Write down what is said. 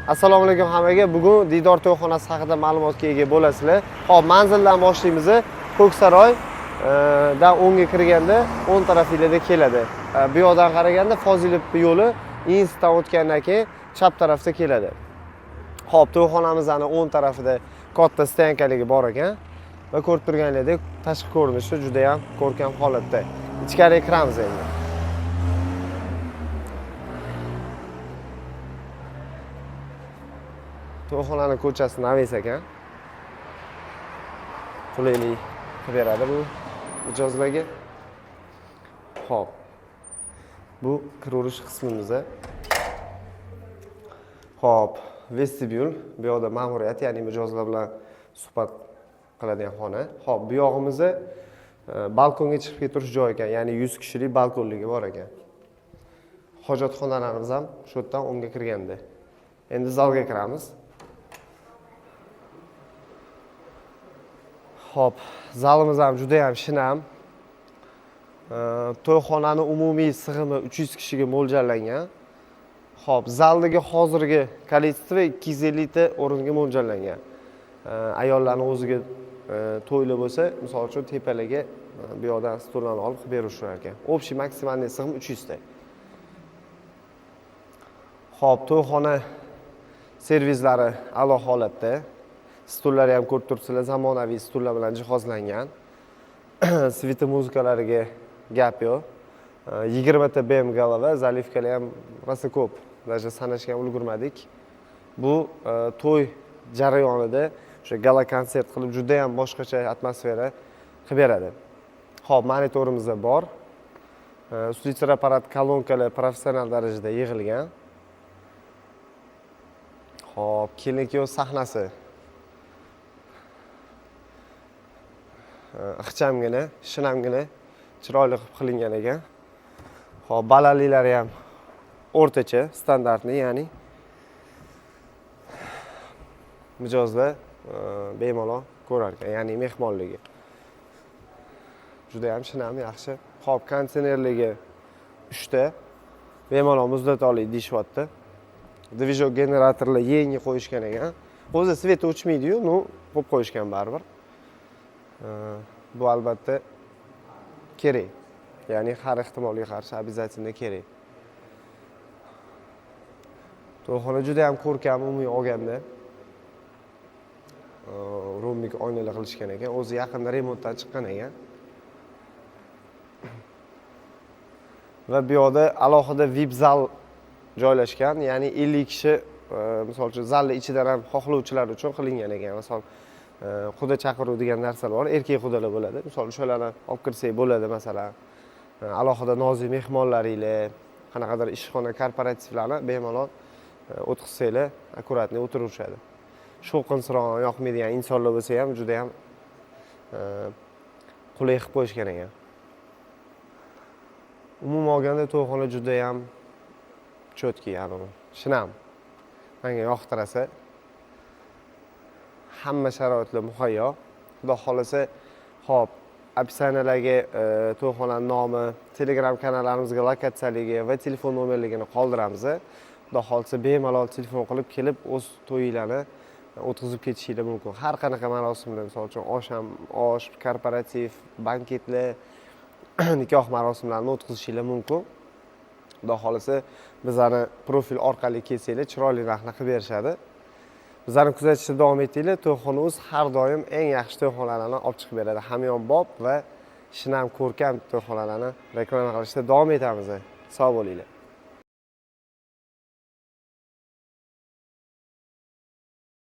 Assalomu alaykum hammaga. Bugun Didor to'yxonasi haqida ma'lumotga ega bo'lasizlar. Hop, manzildan boshlaymiz. Ko'ksaroy dan o'ngga kirganda o'ng tarafingizda keladi. Bu yoqdan qaraganda Fozilov yo'li institutdan o'tgandan keyin chap tarafda keladi. Hop, to'yxonamizning o'ng tarafida katta stankaligi bor ekan va ko'rib turganingizdek tashqi ko'rinishi juda ham ko'rkam holatda. Ichkariga kiramiz endi. To'yxonaning ko'chasi Naves ekan. Qulaylik qilib beradi bu mijozlarga. Xo'p. Bu kiraverish qismimiz. Xo'p, vestibyul, bu yoqda ma'muriyat, ya'ni mijozlar bilan suhbat qiladigan xona. Xo'p, bu yog'imizda balkonga chiqib ketirish joyi ekan, ya'ni 100 kishilik balkonligi bor ekan. Hojatxonalarimiz ham shu yerdan o'ngga kirganda. Endi zalga kiramiz. Hop, zalimiz ham juda ham shinam. To'yxonaning umumiy sig'imi 300 kishiga mo'ljallangan. Hop, zaldagi hozirgi kollektivi 250 ta o'ringa mo'ljallangan. Ayollarning o'ziga to'yli bo'lsa, misol uchun tepalarga bu yoqdan stullarni olib qilib berishar ekan. Общий maksimalniy sig'im 300 ta. Hop, to'yxona servislari a'lo holatda. Stullar ham ko'rib turibsizlar, zamonaviy stullar bilan jihozlangan. Svita muzikalariga gap yo'q. 20 ta BM galava, zalivkalar ham rosa ko'p. Даже sanashga ham ulgurmadik. Bu to'y jarayonida o'sha gala konsert qilib juda ham boshqacha atmosfera qilib beradi. Xo'p, monitorimiz bor. Ustli apparat kolonkalar professional darajada yig'ilgan. Xo'p, kelin-kuyov sahnasi. Ixchamgina, shinamgina, chiroyli qilib qilingan ekan. Xo'p, balandliklari ham o'rtacha, standartni, ya'ni mijozlar bemalol ko'rar ekan, ya'ni mehmonligi. Juda ham shinam, yaxshi. Xo'p, konditsionerligi 3 ta. Bemalol muzlatoli deyishyapti. Dvijok generatorlar yangi qo'yishgan ekan. O'zi svet o'chmaydi-yu, no, qo'yib qo'yishgan baribir. Bu albatta kerak. Ya'ni har ehtimolga qarshi обязательно kerak. To'yxona juda ham ko'rkam umumiy olganda. Romik oynalar qilishgan ekan. O'zi yaqinda remontdan chiqqan ekan. Va bu yoqda alohida VIP zal joylashgan, ya'ni 50 kishi, misol uchun zalning ichidan ham xohlovchilar uchun qilingan ekan. Misol xudo chaqiruv degan narsalar bor, erkak xudolar bo'ladi. Misol o'shalarni olib kirsak bo'ladi, masalan. Alohida nozik mehmonlaringlar, qanaqadir ishxona korporativlarni bemalol o'tkazsanglar, akkuratni o'tirishadi. Shovqinsiroq yoqmaydigan insonlar bo'lsa ham juda ham qulay qilib qo'yishgan ekan. Umuman olganda to'yxona juda ham cho'tki, ya'ni shinam. Menga yoqtirasa, hamma sharoitlar muhayyo. Xudo xolasa, hop, opsiyalarga to'yxonaning nomi, Telegram kanallarimizga lokatsiyaligi va telefon nomerligini qoldiramiz. Xudo xolasa bemalol telefon qilib kelib o'z to'yinglarni o'tkazib ketishingiz mumkin. Har qanaqa marosimlar, misol uchun osh, korporativ, banketlar, nikoh marosimlarini o'tkazishingiz mumkin. Xudo xolasa bizlarni profil orqali kelsanglar, chiroyli narxni qilib berishadi. Bizlarni kuzatishda davom etinglar. To'yxonamiz har doim eng yaxshi to'yxonalarni olib chiqib beradi. Hamyonbop va shinam ko'rkam to'yxonalarni reklama qilishda davom etamiz. Sog' bo'linglar.